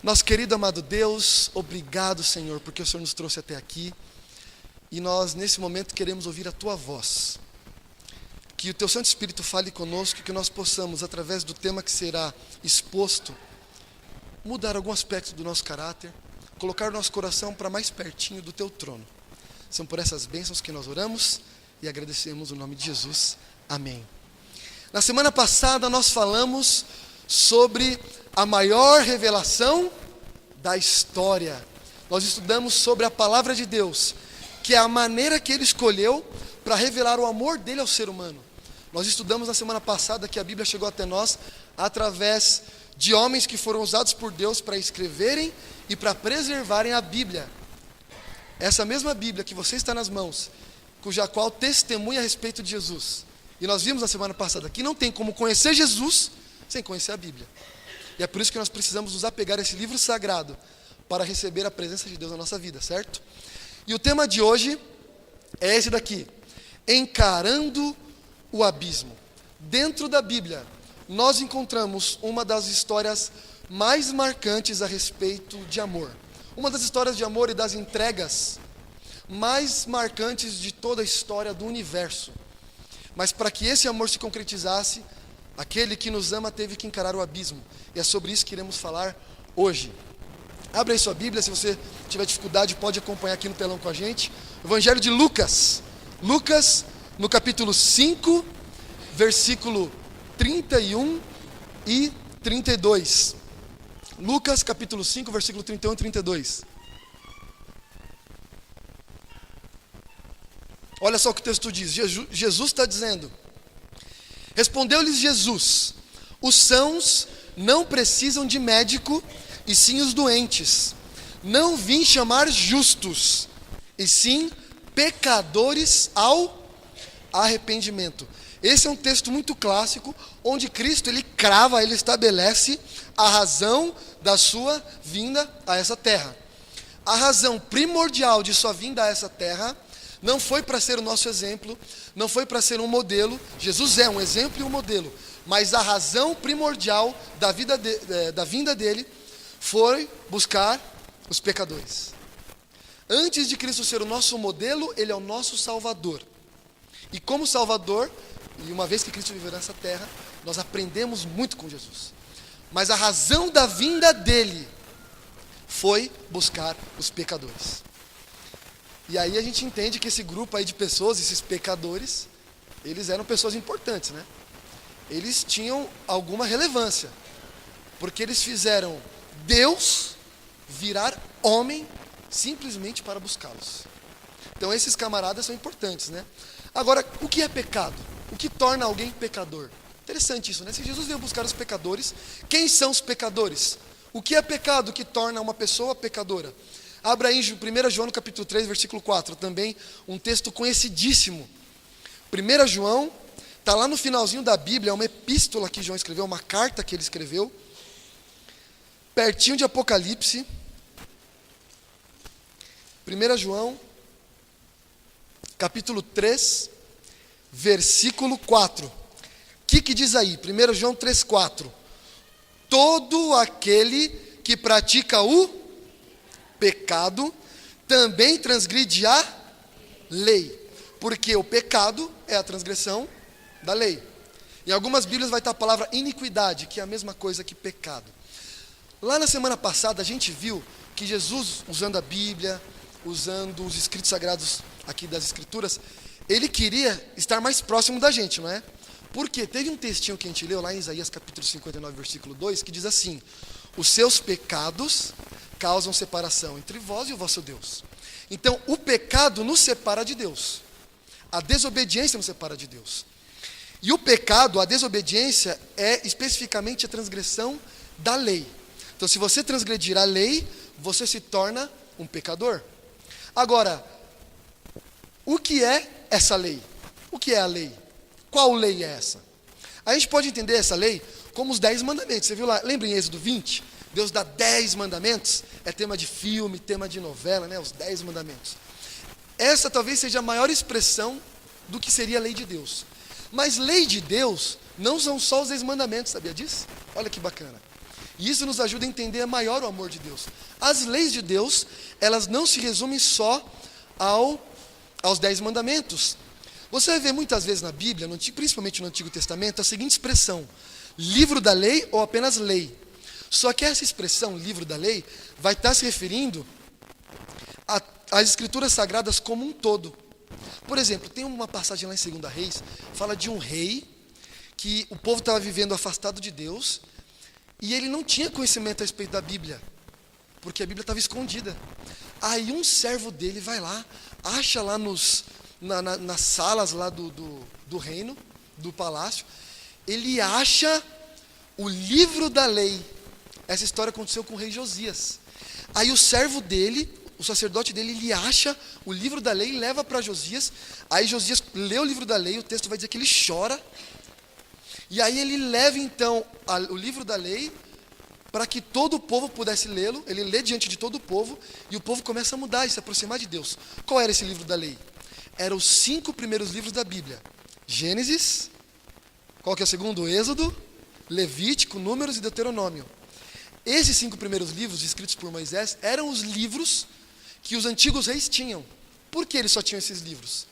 Nosso querido amado Deus, obrigado, Senhor, porque o Senhor nos trouxe até aqui. E nós, nesse momento, queremos ouvir a Tua voz. Que o Teu Santo Espírito fale conosco e que nós possamos, através do tema que será exposto, mudar algum aspecto do nosso caráter, colocar o nosso coração para mais pertinho do Teu trono. São por essas bênçãos que nós oramos e agradecemos o nome de Jesus. Amém. Na semana passada nós falamos sobre a maior revelação da história. Nós estudamos sobre a palavra de Deus, que é a maneira que Ele escolheu para revelar o amor dele ao ser humano. Nós estudamos na semana passada que a Bíblia chegou até nós através de homens que foram usados por Deus para escreverem e para preservarem a Bíblia. Essa mesma Bíblia que você está nas mãos, cuja qual testemunha a respeito de Jesus. E nós vimos na semana passada que não tem como conhecer Jesus sem conhecer a Bíblia. E é por isso que nós precisamos nos apegar a esse livro sagrado para receber a presença de Deus na nossa vida, certo? E o tema de hoje é esse daqui: encarando o abismo. Dentro da Bíblia, nós encontramos uma das histórias mais marcantes a respeito de amor. Uma das histórias de amor e das entregas mais marcantes de toda a história do universo. Mas para que esse amor se concretizasse, aquele que nos ama teve que encarar o abismo. E é sobre isso que iremos falar hoje. Abra aí sua Bíblia, se você tiver dificuldade pode acompanhar aqui no telão com a gente. Evangelho de Lucas. Lucas, no capítulo 5, versículo 31 e 32. Lucas, capítulo 5, versículo 31 e 32. Olha só o que o texto diz. Jesus está dizendo: respondeu-lhes Jesus: os sãos não precisam de médico, e sim os doentes. Não vim chamar justos, e sim pecadores ao arrependimento. Esse é um texto muito clássico, onde Cristo ele crava, ele estabelece a razão da sua vinda a essa terra. A razão primordial de sua vinda a essa terra não foi para ser o nosso exemplo, não foi para ser um modelo. Jesus é um exemplo e um modelo, mas a razão primordial da vinda dele foi buscar os pecadores. Antes de Cristo ser o nosso modelo, ele é o nosso Salvador. E como Salvador, e uma vez que Cristo viveu nessa terra, nós aprendemos muito com Jesus. Mas a razão da vinda dele foi buscar os pecadores. E aí a gente entende que esse grupo aí de pessoas, esses pecadores, eles eram pessoas importantes, né? Eles tinham alguma relevância, porque eles fizeram Deus virar homem simplesmente para buscá-los. Então esses camaradas são importantes, né? Agora, o que é pecado? O que torna alguém pecador? Interessante isso, né? Se Jesus veio buscar os pecadores, quem são os pecadores? O que é pecado que torna uma pessoa pecadora? Abra aí 1 João no capítulo 3, versículo 4, também um texto conhecidíssimo. 1 João, está lá no finalzinho da Bíblia, é uma epístola que João escreveu, uma carta que ele escreveu, pertinho de Apocalipse. 1 João, capítulo 3, versículo 4. O que diz aí? 1 João 3, 4. Todo aquele que pratica o pecado também transgride a lei, porque o pecado é a transgressão da lei. Em algumas Bíblias vai estar a palavra iniquidade, que é a mesma coisa que pecado. Lá na semana passada a gente viu que Jesus, usando a Bíblia, usando os escritos sagrados aqui das Escrituras, ele queria estar mais próximo da gente, não é? Porque teve um textinho que a gente leu lá em Isaías capítulo 59, versículo 2, que diz assim: os seus pecados causam separação entre vós e o vosso Deus. Então, o pecado nos separa de Deus. A desobediência nos separa de Deus. E o pecado, a desobediência, é especificamente a transgressão da lei. Então, se você transgredir a lei, você se torna um pecador. Agora, o que é essa lei? O que é a lei? Qual lei é essa? A gente pode entender essa lei como os 10 mandamentos. Você viu lá, lembra em Êxodo 20? Deus dá 10 mandamentos, é tema de filme, tema de novela, né? Os 10 mandamentos. Essa talvez seja a maior expressão do que seria a lei de Deus. Mas lei de Deus não são só os 10 mandamentos, sabia disso? Olha que bacana. E isso nos ajuda a entender maior o amor de Deus. As leis de Deus, elas não se resumem só aos 10 mandamentos. Você vai ver muitas vezes na Bíblia, principalmente no Antigo Testamento, a seguinte expressão: livro da lei ou apenas lei. Só que essa expressão, livro da lei, vai estar se referindo às escrituras sagradas como um todo. Por exemplo, tem uma passagem lá em 2 Reis, fala de um rei, que o povo estava vivendo afastado de Deus, e ele não tinha conhecimento a respeito da Bíblia, porque a Bíblia estava escondida. Aí um servo dele vai lá, acha lá nas salas lá do reino, do palácio, ele acha o livro da lei. Essa história aconteceu com o rei Josias. Aí o servo dele, o sacerdote dele, ele acha o livro da lei e leva para Josias. Aí Josias lê o livro da lei, o texto vai dizer que ele chora. E aí ele leva então o livro da lei para que todo o povo pudesse lê-lo. Ele lê diante de todo o povo e o povo começa a mudar e se aproximar de Deus. Qual era esse livro da lei? Eram os 5 primeiros livros da Bíblia: Gênesis, qual que é o segundo? Êxodo, Levítico, Números e Deuteronômio. Esses 5 primeiros livros, escritos por Moisés, eram os livros que os antigos reis tinham. Por que eles só tinham esses livros?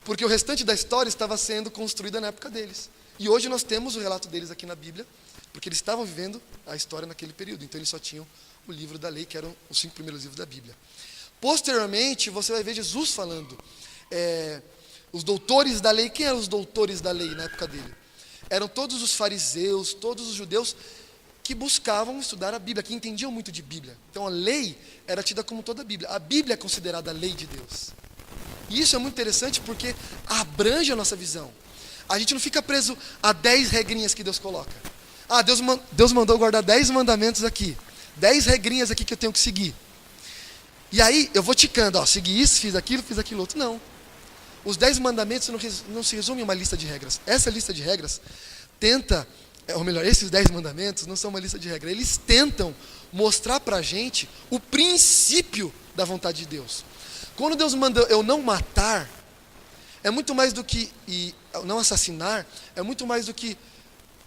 Porque o restante da história estava sendo construída na época deles. E hoje nós temos o relato deles aqui na Bíblia, porque eles estavam vivendo a história naquele período. Então eles só tinham o livro da lei, que eram os 5 primeiros livros da Bíblia. Posteriormente, você vai ver Jesus falando. Os doutores da lei, quem eram os doutores da lei na época dele? Eram todos os fariseus, todos os judeus que buscavam estudar a Bíblia, que entendiam muito de Bíblia. Então a lei era tida como toda a Bíblia. A Bíblia é considerada a lei de Deus. E isso é muito interessante porque abrange a nossa visão. A gente não fica preso a 10 regrinhas que Deus coloca. Deus mandou guardar 10 mandamentos aqui. 10 regrinhas aqui que eu tenho que seguir. E aí eu vou ticando, segui isso, fiz aquilo outro. Não. Os 10 mandamentos não se resumem a uma lista de regras. Essa lista de regras esses 10 mandamentos não são uma lista de regras. Eles tentam mostrar para a gente o princípio da vontade de Deus. Quando Deus manda eu não matar, é muito mais do que não assassinar, é muito mais do que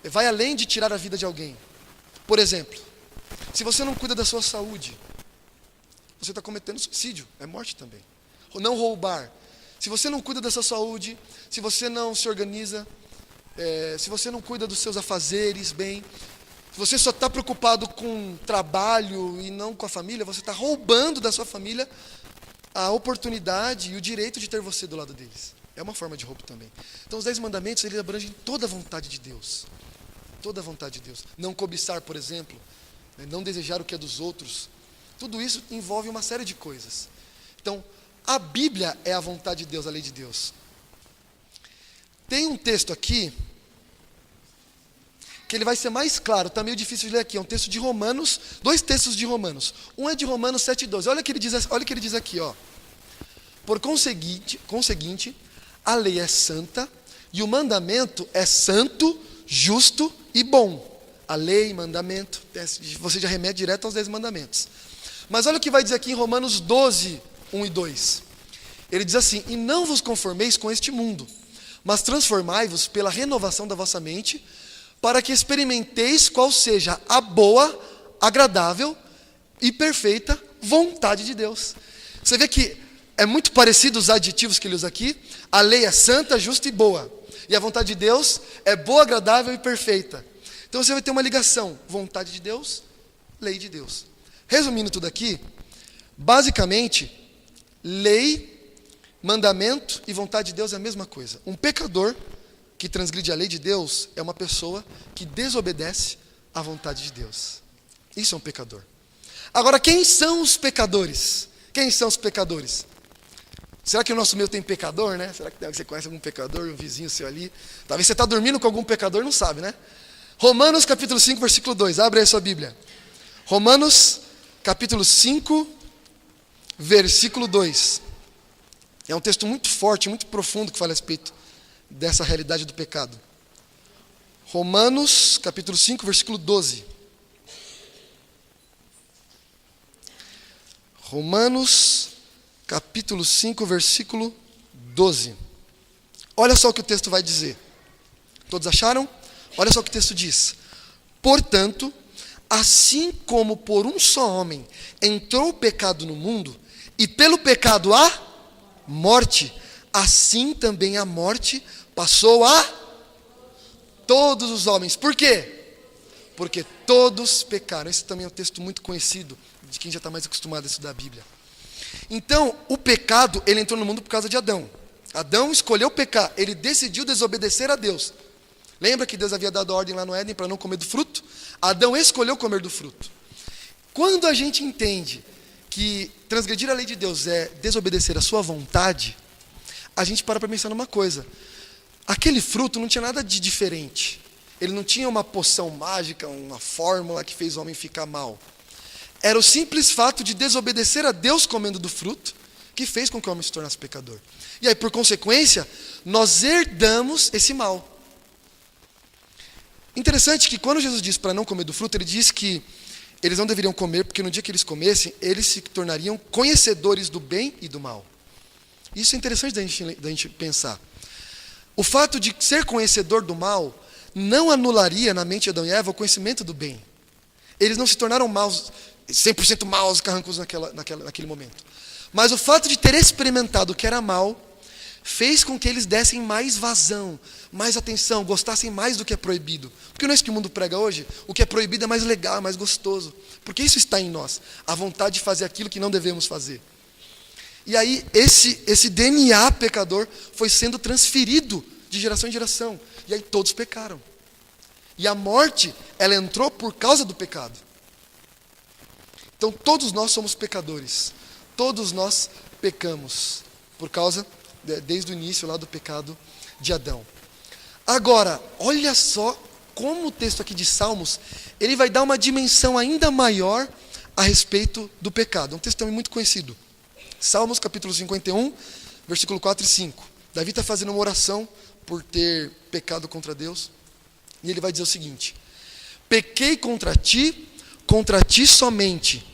vai além de tirar a vida de alguém. Por exemplo, se você não cuida da sua saúde, você está cometendo suicídio, é morte também. Não roubar. Se você não cuida da sua saúde, se você não se organiza, se você não cuida dos seus afazeres bem, se você só está preocupado com trabalho e não com a família, você está roubando da sua família a oportunidade e o direito de ter você do lado deles. É uma forma de roubo também. Então os 10 mandamentos, eles abrangem toda a vontade de Deus. Toda a vontade de Deus. Não cobiçar, por exemplo, não desejar o que é dos outros. Tudo isso envolve uma série de coisas. Então, a Bíblia é a vontade de Deus, a lei de Deus. Tem um texto aqui, que ele vai ser mais claro, está meio difícil de ler aqui, é um texto de Romanos, 2 textos de Romanos. Um é de Romanos 7,12, olha o que ele diz aqui, ó. Por conseguinte, a lei é santa, e o mandamento é santo, justo e bom. A lei, mandamento, você já remete direto aos 10 mandamentos. Mas olha o que vai dizer aqui em Romanos 12, 1 e 2. Ele diz assim: e não vos conformeis com este mundo, mas transformai-vos pela renovação da vossa mente, para que experimenteis qual seja a boa, agradável e perfeita vontade de Deus. Você vê que é muito parecido os adjetivos que ele usa aqui. A lei é santa, justa e boa. E a vontade de Deus é boa, agradável e perfeita. Então você vai ter uma ligação. Vontade de Deus, lei de Deus. Resumindo tudo aqui, basicamente, lei, mandamento e vontade de Deus é a mesma coisa. Um pecador que transgride a lei de Deus é uma pessoa que desobedece à vontade de Deus. Isso é um pecador. Agora, quem são os pecadores? Quem são os pecadores? Será que o nosso meio tem pecador, né? Será que você conhece algum pecador, um vizinho seu ali? Talvez você está dormindo com algum pecador, não sabe, né? Romanos capítulo 5, versículo 2. Abre aí a sua Bíblia. Romanos capítulo 5, versículo 2. É um texto muito forte, muito profundo que fala a respeito dessa realidade do pecado. Romanos capítulo 5, versículo 12. Romanos capítulo 5, versículo 12. Olha só o que o texto vai dizer. Todos acharam? Olha só o que o texto diz. Portanto, assim como por um só homem entrou o pecado no mundo, e pelo pecado a morte, assim também a morte passou a todos os homens. Por quê? Porque todos pecaram. Esse também é um texto muito conhecido de quem já está mais acostumado a estudar a Bíblia. Então, o pecado, ele entrou no mundo por causa de Adão. Adão escolheu pecar, ele decidiu desobedecer a Deus. Lembra que Deus havia dado a ordem lá no Éden para não comer do fruto? Adão escolheu comer do fruto. Quando a gente entende que transgredir a lei de Deus é desobedecer a sua vontade, a gente para pensar numa coisa. Aquele fruto não tinha nada de diferente. Ele não tinha uma poção mágica, uma fórmula que fez o homem ficar mal. Era o simples fato de desobedecer a Deus comendo do fruto que fez com que o homem se tornasse pecador. E aí, por consequência, nós herdamos esse mal. Interessante que quando Jesus disse para não comer do fruto, ele disse que eles não deveriam comer, porque no dia que eles comessem, eles se tornariam conhecedores do bem e do mal. Isso é interessante da gente pensar. O fato de ser conhecedor do mal não anularia na mente de Adão e Eva o conhecimento do bem. Eles não se tornaram maus, 100% maus, carrancudos naquele momento. Mas o fato de ter experimentado o que era mal fez com que eles dessem mais vazão, mais atenção, gostassem mais do que é proibido. Porque não é isso que o mundo prega hoje? O que é proibido é mais legal, é mais gostoso. Porque isso está em nós, a vontade de fazer aquilo que não devemos fazer. E aí, esse DNA pecador foi sendo transferido de geração em geração. E aí todos pecaram. E a morte, ela entrou por causa do pecado. Então todos nós somos pecadores. Todos nós pecamos. Por causa, desde o início lá do pecado de Adão. Agora, olha só como o texto aqui de Salmos, ele vai dar uma dimensão ainda maior a respeito do pecado. É um texto também muito conhecido. Salmos capítulo 51, versículo 4 e 5. Davi está fazendo uma oração por ter pecado contra Deus. E ele vai dizer o seguinte: pequei contra ti somente,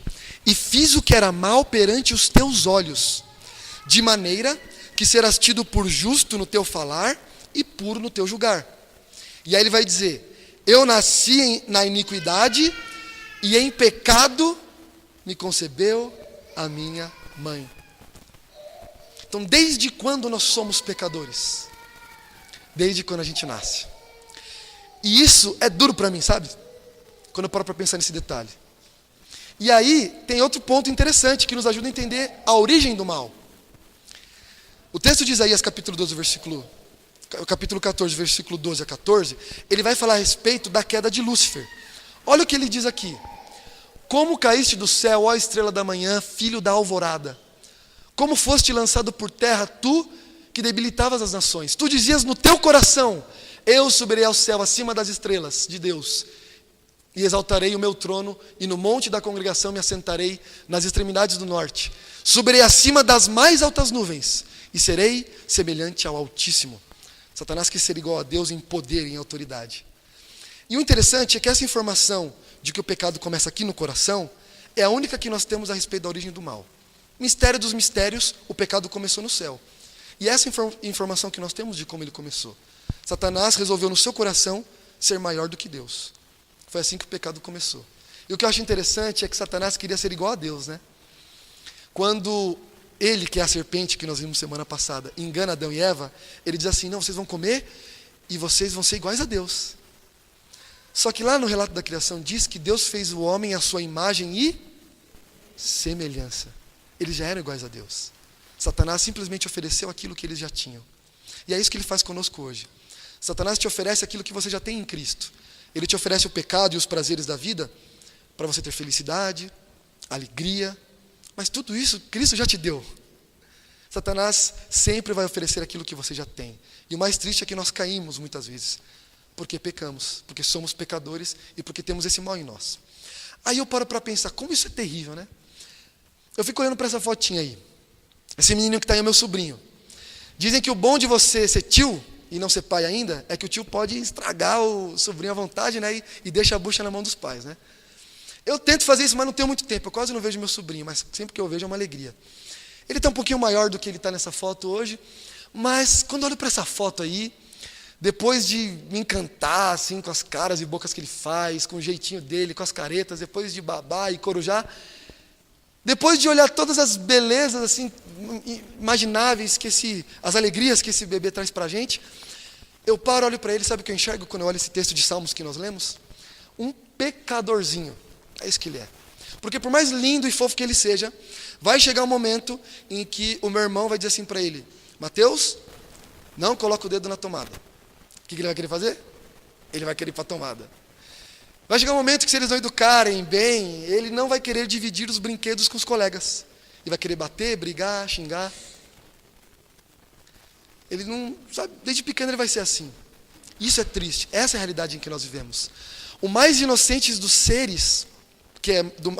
e fiz o que era mal perante os teus olhos, de maneira que serás tido por justo no teu falar e puro no teu julgar. E aí ele vai dizer: eu nasci na iniquidade, e em pecado me concebeu a minha mãe. Então, desde quando nós somos pecadores? Desde quando a gente nasce. E isso é duro para mim, sabe? Quando eu paro para pensar nesse detalhe. E aí, tem outro ponto interessante que nos ajuda a entender a origem do mal. O texto de Isaías, capítulo 14, versículo 12 a 14, ele vai falar a respeito da queda de Lúcifer. Olha o que ele diz aqui: como caíste do céu, ó estrela da manhã, filho da alvorada? Como foste lançado por terra, tu que debilitavas as nações? Tu dizias no teu coração: eu subirei ao céu acima das estrelas de Deus, e exaltarei o meu trono, e no monte da congregação me assentarei nas extremidades do norte. Subirei acima das mais altas nuvens, e serei semelhante ao Altíssimo. Satanás quer ser igual a Deus em poder e em autoridade. E o interessante é que essa informação de que o pecado começa aqui no coração é a única que nós temos a respeito da origem do mal. Mistério dos mistérios, o pecado começou no céu. E essa informação que nós temos de como ele começou. Satanás resolveu no seu coração ser maior do que Deus. Foi assim que o pecado começou. E o que eu acho interessante é que Satanás queria ser igual a Deus, né? Quando ele, que é a serpente que nós vimos semana passada, engana Adão e Eva, ele diz assim: não, vocês vão comer e vocês vão ser iguais a Deus. Só que lá no relato da criação diz que Deus fez o homem à sua imagem e semelhança. Eles já eram iguais a Deus. Satanás simplesmente ofereceu aquilo que eles já tinham. E é isso que ele faz conosco hoje. Satanás te oferece aquilo que você já tem em Cristo. Ele te oferece o pecado e os prazeres da vida para você ter felicidade, alegria. Mas tudo isso Cristo já te deu. Satanás sempre vai oferecer aquilo que você já tem. E o mais triste é que nós caímos muitas vezes. Porque pecamos, porque somos pecadores e porque temos esse mal em nós. Aí eu paro para pensar, como isso é terrível, né? Eu fico olhando para essa fotinha aí. Esse menino que está aí é meu sobrinho. Dizem que o bom de você ser tio e não ser pai ainda é que o tio pode estragar o sobrinho à vontade, né? E deixa a bucha na mão dos pais, né? Eu tento fazer isso, mas não tenho muito tempo. Eu quase não vejo meu sobrinho, mas sempre que eu vejo é uma alegria. Ele está um pouquinho maior do que ele está nessa foto hoje, mas quando eu olho para essa foto aí, depois de me encantar assim, com as caras e bocas que ele faz, com o jeitinho dele, com as caretas, depois de babar e corujar, depois de olhar todas as belezas assim, imagináveis, as alegrias que esse bebê traz para a gente, eu paro, olho para ele, sabe o que eu enxergo quando eu olho esse texto de Salmos que nós lemos? Um pecadorzinho, é isso que ele é. Porque por mais lindo e fofo que ele seja, vai chegar um momento em que o meu irmão vai dizer assim para ele: Mateus, não coloca o dedo na tomada. O que ele vai querer fazer? Ele vai querer ir para a tomada. Vai chegar um momento que, se eles não educarem bem, ele não vai querer dividir os brinquedos com os colegas. Ele vai querer bater, brigar, xingar. Ele não, sabe, desde pequeno ele vai ser assim. Isso é triste, essa é a realidade em que nós vivemos. O mais inocente dos seres,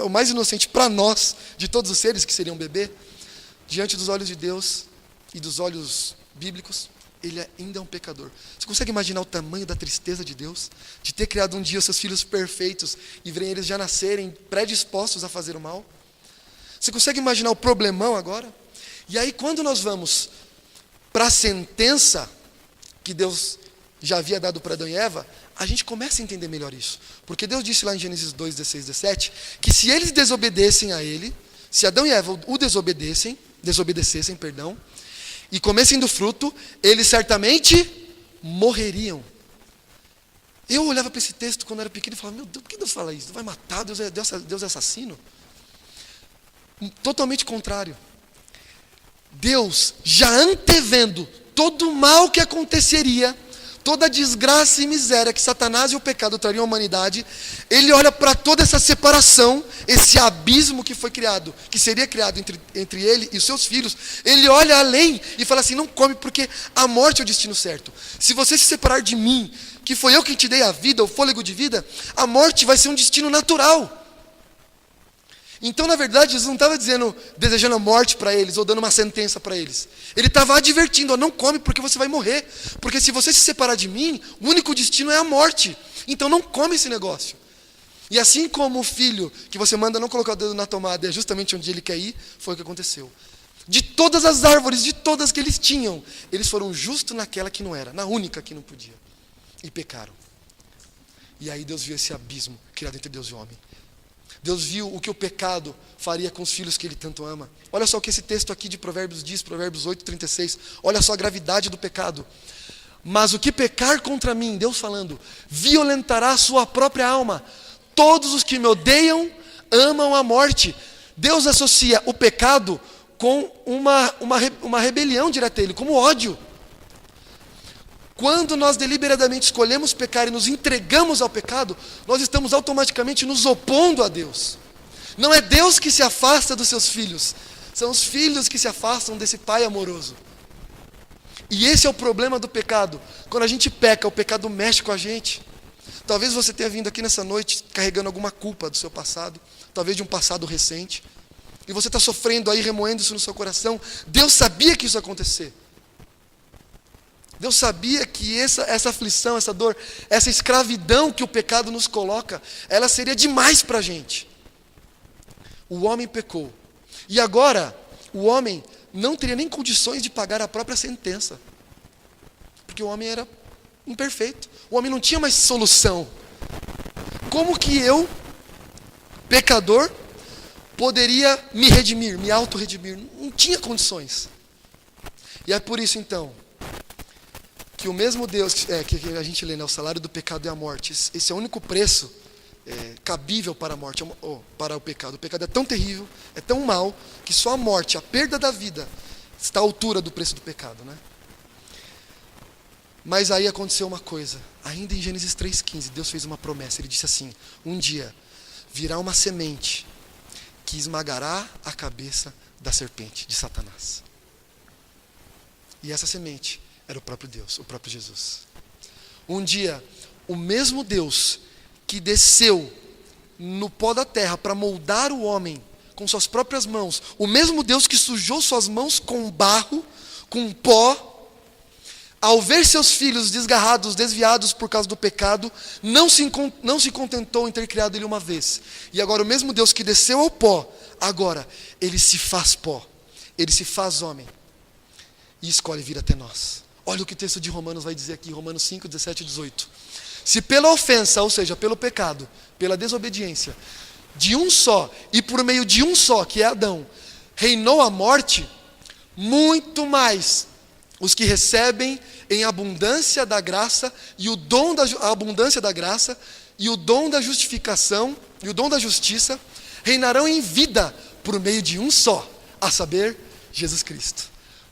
o mais inocente para nós, de todos os seres que seriam um bebê, diante dos olhos de Deus e dos olhos bíblicos, ele ainda é um pecador. Você consegue imaginar o tamanho da tristeza de Deus? De ter criado um dia os seus filhos perfeitos e verem eles já nascerem predispostos a fazer o mal? Você consegue imaginar o problemão agora? E aí, quando nós vamos para a sentença que Deus já havia dado para Adão e Eva, a gente começa a entender melhor isso. Porque Deus disse lá em Gênesis 2, 16, 17, que se eles desobedecem a Ele, se Adão e Eva o desobedecessem, e comessem do fruto, eles certamente morreriam. Eu olhava para esse texto quando eu era pequeno e falava: meu Deus, por que Deus fala isso? Vai matar, Deus é assassino? Totalmente contrário. Deus, já antevendo todo o mal que aconteceria, toda a desgraça e miséria que Satanás e o pecado trariam à humanidade, ele olha para toda essa separação, esse abismo que foi criado, que seria criado entre ele e os seus filhos. Ele olha além e fala assim: não come, porque a morte é o destino certo. Se você se separar de mim, que foi eu quem te dei a vida, o fôlego de vida, a morte vai ser um destino natural. Então, na verdade, Jesus não estava desejando a morte para eles, ou dando uma sentença para eles. Ele estava advertindo: não come porque você vai morrer. Porque se você se separar de mim, o único destino é a morte. Então não come esse negócio. E assim como o filho que você manda não colocar o dedo na tomada é justamente onde ele quer ir, foi o que aconteceu. De todas as árvores, de todas que eles tinham, eles foram justo naquela que não era, na única que não podia. E pecaram. E aí Deus viu esse abismo criado entre Deus e o homem. Deus viu o que o pecado faria com os filhos que Ele tanto ama. Olha só o que esse texto aqui de Provérbios diz, Provérbios 8:36. Olha só a gravidade do pecado. Mas o que pecar contra mim, Deus falando, violentará a sua própria alma. Todos os que me odeiam amam a morte. Deus associa o pecado com uma rebelião direta a Ele, como ódio. Quando nós deliberadamente escolhemos pecar e nos entregamos ao pecado, nós estamos automaticamente nos opondo a Deus. Não é Deus que se afasta dos seus filhos, são os filhos que se afastam desse Pai amoroso. E esse é o problema do pecado. Quando a gente peca, o pecado mexe com a gente. Talvez você tenha vindo aqui nessa noite carregando alguma culpa do seu passado, talvez de um passado recente, e você está sofrendo aí, remoendo isso no seu coração. Deus sabia que isso ia acontecer. Deus sabia que essa aflição, essa dor, essa escravidão que o pecado nos coloca, ela seria demais para a gente. O homem pecou. E agora, o homem não teria nem condições de pagar a própria sentença. Porque o homem era imperfeito. O homem não tinha mais solução. Como que eu, pecador, poderia me redimir, me auto-redimir? Não tinha condições. E é por isso, então, que o mesmo Deus que a gente lê, o salário do pecado é a morte. Esse é o único preço cabível para a morte, para o pecado. O pecado é tão terrível, é tão mau, que só a morte, a perda da vida, está à altura do preço do pecado, né? Mas aí aconteceu uma coisa. Ainda em Gênesis 3,15, Deus fez uma promessa. Ele disse assim: um dia virá uma semente que esmagará a cabeça da serpente, de Satanás. E essa semente era o próprio Deus, o próprio Jesus. Um dia, o mesmo Deus que desceu no pó da terra para moldar o homem com suas próprias mãos, o mesmo Deus que sujou suas mãos com barro, com pó, ao ver seus filhos desgarrados, desviados por causa do pecado, não se contentou em ter criado ele uma vez. E agora o mesmo Deus que desceu ao pó, agora ele se faz pó, ele se faz homem e escolhe vir até nós. Olha o que o texto de Romanos vai dizer aqui, Romanos 5, 17 e 18. Se pela ofensa, ou seja, pelo pecado, pela desobediência, de um só, e por meio de um só, que é Adão, reinou a morte, muito mais os que recebem em abundância da graça e o dom da a abundância da graça e o dom da justificação e o dom da justiça reinarão em vida por meio de um só, a saber, Jesus Cristo.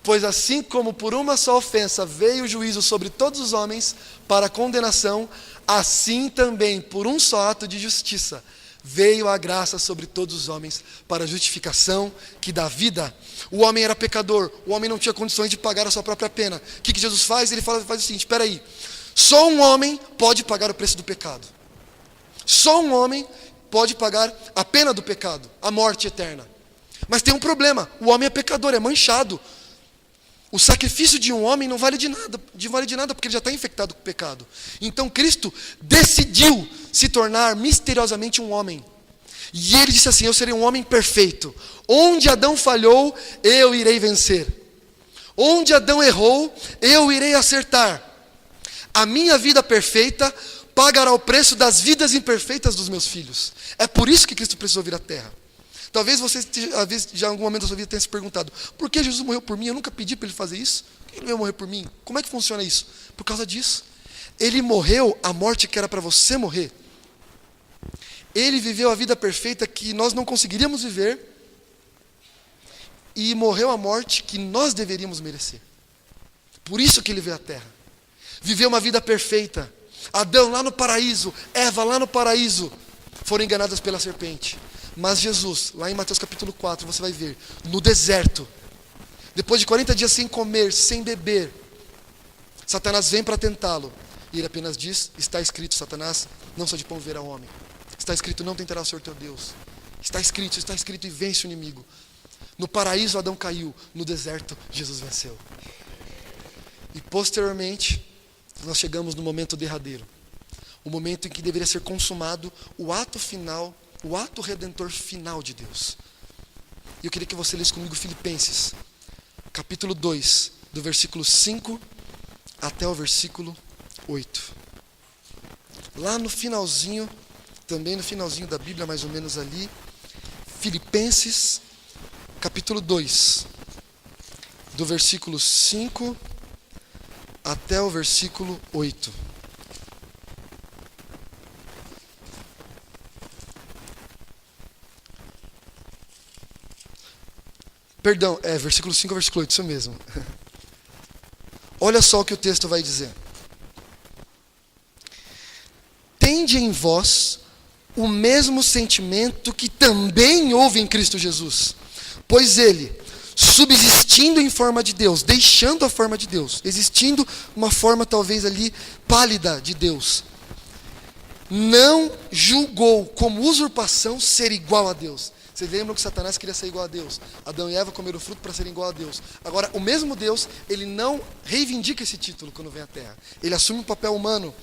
Pois assim como por uma só ofensa veio o juízo sobre todos os homens para condenação, assim também por um só ato de justiça veio a graça sobre todos os homens para a justificação que dá vida. O homem era pecador, o homem não tinha condições de pagar a sua própria pena. O que Jesus faz? Ele faz o seguinte: espera aí, só um homem pode pagar o preço do pecado. Só um homem pode pagar a pena do pecado, a morte eterna. Mas tem um problema, o homem é pecador, é manchado. O sacrifício de um homem não vale de nada, porque ele já está infectado com o pecado. Então Cristo decidiu se tornar misteriosamente um homem. E ele disse assim: eu serei um homem perfeito. Onde Adão falhou, eu irei vencer. Onde Adão errou, eu irei acertar. A minha vida perfeita pagará o preço das vidas imperfeitas dos meus filhos. É por isso que Cristo precisou vir à terra. Talvez você, já em algum momento da sua vida, tenha se perguntado: por que Jesus morreu por mim? Eu nunca pedi para ele fazer isso. Por que ele veio morrer por mim? Como é que funciona isso? Por causa disso. Ele morreu a morte que era para você morrer. Ele viveu a vida perfeita que nós não conseguiríamos viver e morreu a morte que nós deveríamos merecer. Por isso que ele veio à terra. Viveu uma vida perfeita. Adão lá no paraíso, Eva lá no paraíso, foram enganadas pela serpente. Mas Jesus, lá em Mateus capítulo 4, você vai ver, no deserto, depois de 40 dias sem comer, sem beber, Satanás vem para tentá-lo. E ele apenas diz: está escrito, Satanás, não só de pão viverá o homem. Está escrito: não tentará o Senhor teu Deus. Está escrito, e vence o inimigo. No paraíso Adão caiu, no deserto Jesus venceu. E posteriormente, nós chegamos no momento derradeiro. O momento em que deveria ser consumado o ato final, o ato redentor final de Deus. E eu queria que você lesse comigo Filipenses, capítulo 2, do versículo 5 até o versículo 8. Lá no finalzinho, também no finalzinho da Bíblia, mais ou menos ali, Filipenses, capítulo 2, do versículo 5 até o versículo 8. Perdão, versículo 5 ao versículo 8, isso mesmo. Olha só o que o texto vai dizer. Tende em vós o mesmo sentimento que também houve em Cristo Jesus. Pois ele, subsistindo em forma de Deus, deixando a forma de Deus, existindo uma forma talvez ali pálida de Deus, não julgou como usurpação ser igual a Deus. Vocês lembram que Satanás queria ser igual a Deus? Adão e Eva comeram o fruto para serem igual a Deus. Agora, o mesmo Deus, ele não reivindica esse título quando vem à terra. Ele assume um papel humano.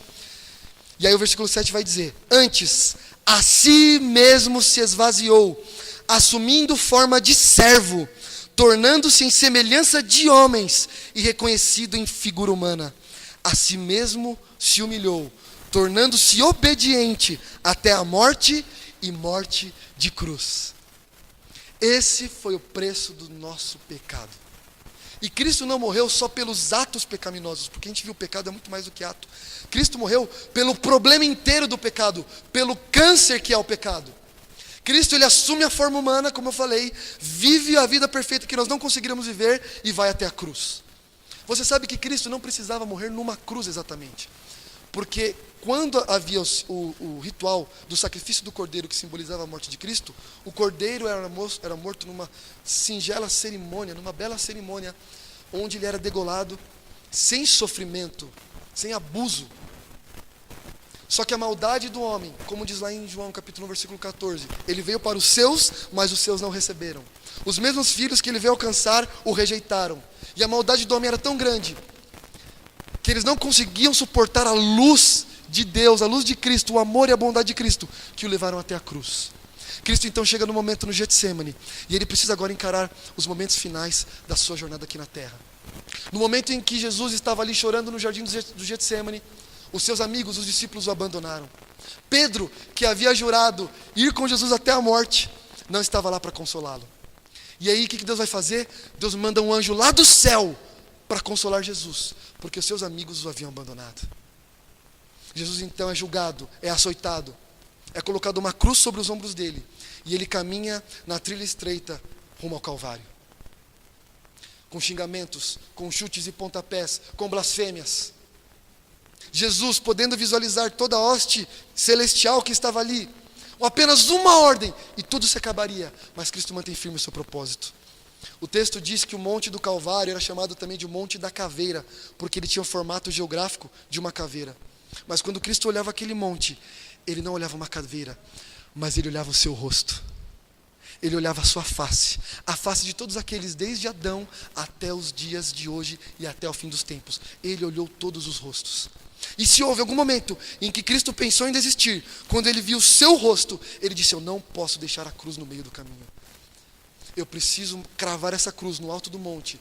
E aí o versículo 7 vai dizer: antes, a si mesmo se esvaziou, assumindo forma de servo, tornando-se em semelhança de homens e reconhecido em figura humana. A si mesmo se humilhou, tornando-se obediente até a morte e morte de cruz. Esse foi o preço do nosso pecado. E Cristo não morreu só pelos atos pecaminosos, porque a gente viu o pecado é muito mais do que ato. Cristo morreu pelo problema inteiro do pecado, pelo câncer que é o pecado. Cristo, ele assume a forma humana, como eu falei, vive a vida perfeita que nós não conseguiríamos viver e vai até a cruz. Você sabe que Cristo não precisava morrer numa cruz exatamente, porque quando havia o ritual do sacrifício do cordeiro que simbolizava a morte de Cristo, o cordeiro era morto numa singela cerimônia, numa bela cerimônia, onde ele era degolado sem sofrimento, sem abuso. Só que a maldade do homem, como diz lá em João capítulo 1, versículo 14, ele veio para os seus, mas os seus não receberam. Os mesmos filhos que ele veio alcançar, o rejeitaram. E a maldade do homem era tão grande, que eles não conseguiam suportar a luz de Deus, a luz de Cristo, o amor e a bondade de Cristo, que o levaram até a cruz. Cristo então chega no momento no Getsêmani, e ele precisa agora encarar os momentos finais da sua jornada aqui na terra. No momento em que Jesus estava ali chorando no jardim do Getsêmani, os seus amigos, os discípulos o abandonaram. Pedro, que havia jurado ir com Jesus até a morte, não estava lá para consolá-lo. E aí o que Deus vai fazer? Deus manda um anjo lá do céu para consolar Jesus, porque os seus amigos o haviam abandonado. Jesus então é julgado, é açoitado, é colocado uma cruz sobre os ombros dele, e ele caminha na trilha estreita rumo ao Calvário, com xingamentos, com chutes e pontapés, com blasfêmias. Jesus, podendo visualizar toda a hoste celestial que estava ali, com apenas uma ordem, e tudo se acabaria, mas Cristo mantém firme o seu propósito. O texto diz que o Monte do Calvário era chamado também de Monte da Caveira, porque ele tinha o formato geográfico de uma caveira. Mas quando Cristo olhava aquele monte, ele não olhava uma caveira, mas ele olhava o seu rosto. Ele olhava a sua face, a face de todos aqueles, desde Adão até os dias de hoje e até o fim dos tempos. Ele olhou todos os rostos. E se houve algum momento em que Cristo pensou em desistir, quando ele viu o seu rosto, ele disse: eu não posso deixar a cruz no meio do caminho. Eu preciso cravar essa cruz no alto do monte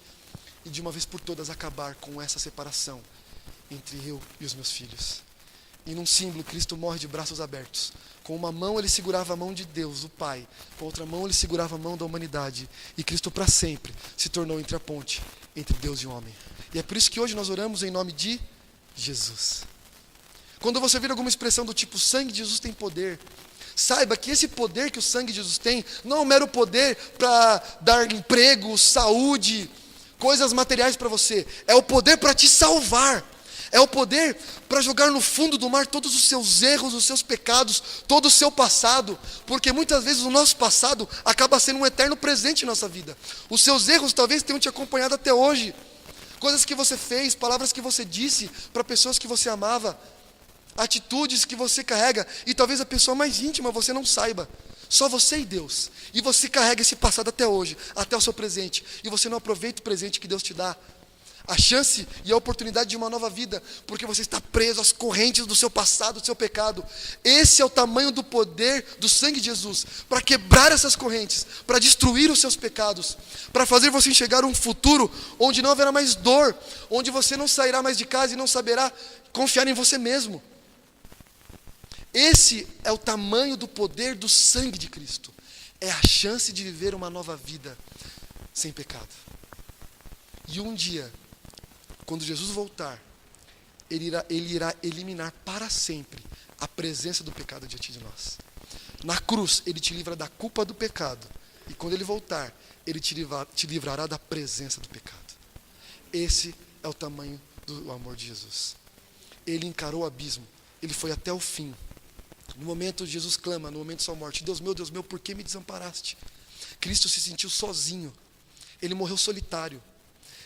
e de uma vez por todas acabar com essa separação entre eu e os meus filhos. E num símbolo, Cristo morre de braços abertos. Com uma mão ele segurava a mão de Deus, o Pai. Com outra mão ele segurava a mão da humanidade. E Cristo para sempre se tornou entre a ponte entre Deus e o homem. E é por isso que hoje nós oramos em nome de Jesus. Quando você vir alguma expressão do tipo sangue de Jesus tem poder, saiba que esse poder que o sangue de Jesus tem não é um mero poder para dar emprego, saúde, coisas materiais para você. É o poder para te salvar. É o poder para jogar no fundo do mar todos os seus erros, os seus pecados, todo o seu passado. Porque muitas vezes o nosso passado acaba sendo um eterno presente em nossa vida. Os seus erros talvez tenham te acompanhado até hoje. Coisas que você fez, palavras que você disse para pessoas que você amava, atitudes que você carrega, e talvez a pessoa mais íntima você não saiba. Só você e Deus. E você carrega esse passado até hoje, até o seu presente. E você não aproveita o presente que Deus te dá. A chance e a oportunidade de uma nova vida, porque você está preso às correntes do seu passado, do seu pecado. Esse é o tamanho do poder do sangue de Jesus, para quebrar essas correntes, para destruir os seus pecados, para fazer você enxergar um futuro onde não haverá mais dor, onde você não sairá mais de casa e não saberá confiar em você mesmo. Esse é o tamanho do poder do sangue de Cristo. É a chance de viver uma nova vida sem pecado. E um dia, quando Jesus voltar, ele irá eliminar para sempre a presença do pecado diante de nós. Na cruz, ele te livra da culpa do pecado. E quando ele voltar, ele te livrará da presença do pecado. Esse é o tamanho do amor de Jesus. Ele encarou o abismo. Ele foi até o fim. No momento Jesus clama, no momento de sua morte: Deus meu, por que me desamparaste? Cristo se sentiu sozinho. Ele morreu solitário.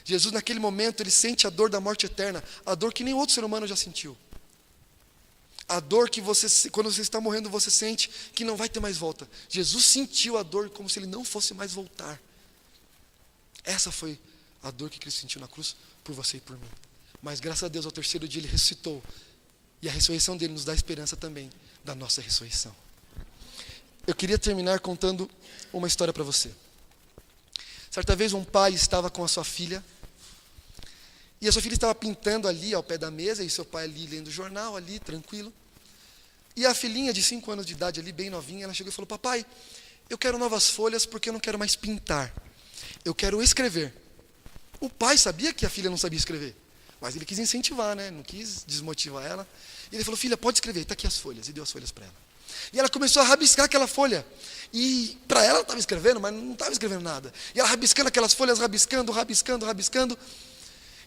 Jesus naquele momento, ele sente a dor da morte eterna, a dor que nem outro ser humano já sentiu. A dor que você, quando você está morrendo, você sente que não vai ter mais volta. Jesus sentiu a dor como se ele não fosse mais voltar. Essa foi a dor que Cristo sentiu na cruz por você e por mim. Mas graças a Deus, ao terceiro dia ele ressuscitou. E a ressurreição dele nos dá esperança também da nossa ressurreição. Eu queria terminar contando uma história para você. Certa vez um pai estava com a sua filha, e a sua filha estava pintando ali ao pé da mesa, e seu pai ali lendo o jornal, ali tranquilo. E a filhinha de 5 anos de idade ali, bem novinha, ela chegou e falou: papai, eu quero novas folhas porque eu não quero mais pintar. Eu quero escrever. O pai sabia que a filha não sabia escrever, mas ele quis incentivar, né? Não quis desmotivar ela. E ele falou: filha, pode escrever, está aqui as folhas. E deu as folhas para ela. E ela começou a rabiscar aquela folha. E para ela estava escrevendo, mas não estava escrevendo nada. E ela rabiscando aquelas folhas, rabiscando.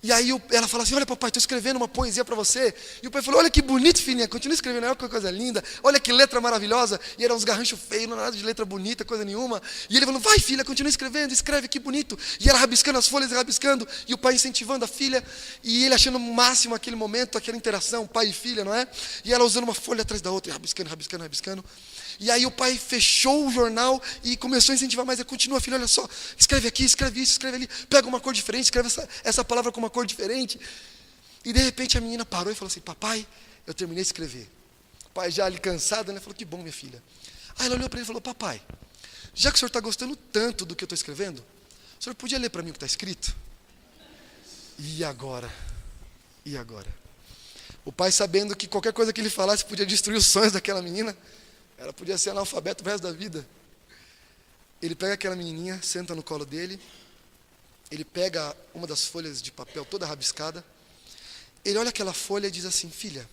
E aí ela fala assim: olha papai, estou escrevendo uma poesia para você. E o pai falou: olha que bonito, filhinha, continua escrevendo, olha que coisa linda, olha que letra maravilhosa. E eram uns garranchos feios, não era nada de letra bonita, coisa nenhuma. E ele falou: vai filha, continua escrevendo, escreve, que bonito. E ela rabiscando as folhas, rabiscando, e o pai incentivando a filha, e ele achando o máximo aquele momento, aquela interação, pai e filha, não é? E ela usando uma folha atrás da outra, rabiscando. E aí o pai fechou o jornal e começou a incentivar mais. Ele continua, filho, olha só, escreve aqui, escreve isso, escreve ali, pega uma cor diferente, escreve essa palavra com uma cor diferente. E de repente a menina parou e falou assim: papai, eu terminei de escrever. O pai já ali cansado, né, falou: que bom, minha filha. Aí ela olhou para ele e falou: papai, já que o senhor está gostando tanto do que eu estou escrevendo, o senhor podia ler para mim o que está escrito? E agora? E agora? O pai, sabendo que qualquer coisa que ele falasse podia destruir os sonhos daquela menina, ela podia ser analfabeta o resto da vida. Ele pega aquela menininha, senta no colo dele, ele pega uma das folhas de papel toda rabiscada, ele olha aquela folha e diz assim: filha,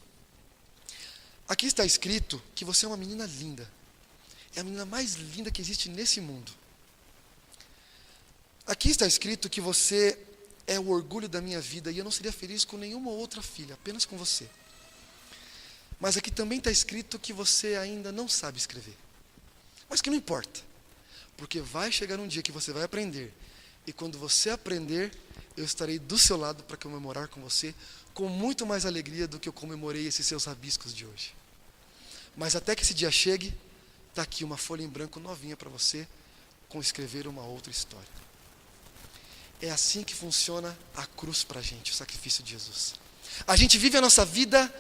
aqui está escrito que você é uma menina linda, é a menina mais linda que existe nesse mundo. Aqui está escrito que você é o orgulho da minha vida e eu não seria feliz com nenhuma outra filha, apenas com você. Mas aqui também está escrito que você ainda não sabe escrever. Mas que não importa, porque vai chegar um dia que você vai aprender. E quando você aprender, eu estarei do seu lado para comemorar com você, com muito mais alegria do que eu comemorei esses seus rabiscos de hoje. Mas até que esse dia chegue, está aqui uma folha em branco novinha para você, com escrever uma outra história. É assim que funciona a cruz para a gente, o sacrifício de Jesus. A gente vive a nossa vida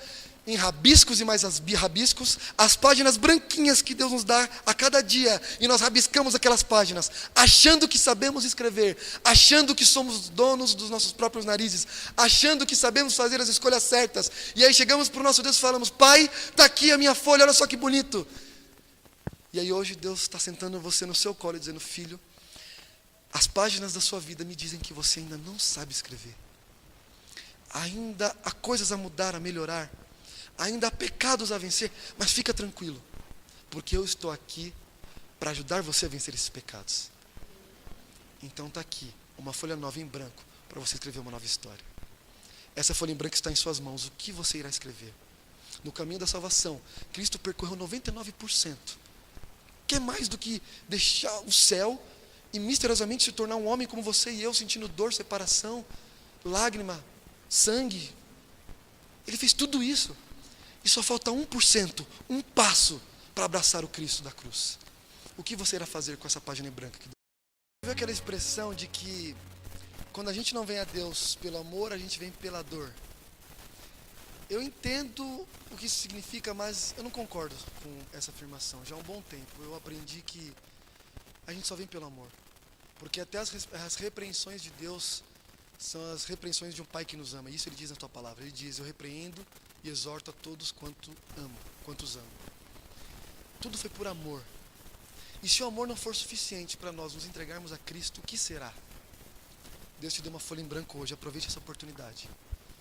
em rabiscos e mais rabiscos, as páginas branquinhas que Deus nos dá a cada dia, e nós rabiscamos aquelas páginas, achando que sabemos escrever, achando que somos donos dos nossos próprios narizes, achando que sabemos fazer as escolhas certas, e aí chegamos para o nosso Deus e falamos: pai, está aqui a minha folha, olha só que bonito. E aí hoje Deus está sentando você no seu colo e dizendo: filho, as páginas da sua vida me dizem que você ainda não sabe escrever. Ainda há coisas a mudar, a melhorar. Ainda há pecados a vencer. Mas fica tranquilo, porque eu estou aqui para ajudar você a vencer esses pecados. Então está aqui uma folha nova em branco para você escrever uma nova história. Essa folha em branco está em suas mãos. O que você irá escrever? No caminho da salvação, Cristo percorreu 99%. Que é mais do que deixar o céu e misteriosamente se tornar um homem como você e eu, sentindo dor, separação, lágrima, sangue. Ele fez tudo isso. E só falta 1%, um passo, para abraçar o Cristo da cruz. O que você irá fazer com essa página em branco? Viu aquela expressão de que quando a gente não vem a Deus pelo amor, a gente vem pela dor? Eu entendo o que isso significa, mas eu não concordo com essa afirmação. Já há um bom tempo eu aprendi que a gente só vem pelo amor. Porque até as repreensões de Deus são as repreensões de um pai que nos ama. Isso ele diz na tua palavra. Ele diz: eu repreendo e exorto a todos quantos amo. Tudo foi por amor. E se o amor não for suficiente para nós nos entregarmos a Cristo, o que será? Deus te deu uma folha em branco hoje, aproveite essa oportunidade.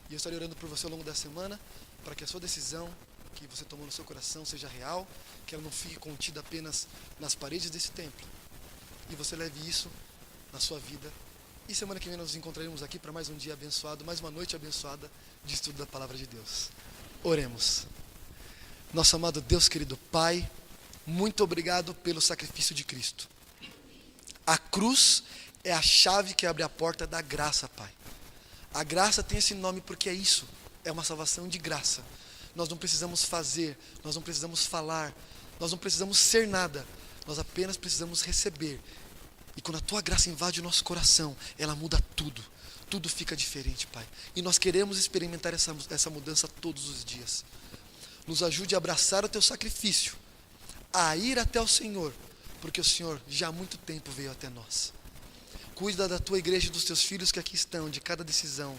E eu estarei orando por você ao longo da semana, para que a sua decisão que você tomou no seu coração seja real, que ela não fique contida apenas nas paredes desse templo. E você leve isso na sua vida. E semana que vem nós nos encontraremos aqui para mais um dia abençoado, mais uma noite abençoada de estudo da Palavra de Deus. Oremos. Nosso amado Deus, querido Pai, muito obrigado pelo sacrifício de Cristo. A cruz é a chave que abre a porta da graça, Pai. A graça tem esse nome porque é isso, é uma salvação de graça. Nós não precisamos fazer, nós não precisamos falar, nós não precisamos ser nada, nós apenas precisamos receber. E quando a Tua graça invade o nosso coração, ela muda tudo. Tudo fica diferente, Pai. E nós queremos experimentar essa mudança todos os dias. Nos ajude a abraçar o Teu sacrifício, a ir até o Senhor, porque o Senhor já há muito tempo veio até nós. Cuida da Tua igreja e dos Teus filhos que aqui estão, de cada decisão.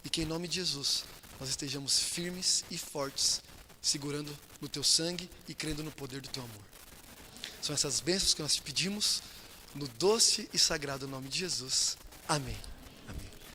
E que em nome de Jesus, nós estejamos firmes e fortes, segurando no Teu sangue e crendo no poder do Teu amor. São essas bênçãos que nós te pedimos, no doce e sagrado nome de Jesus. Amém.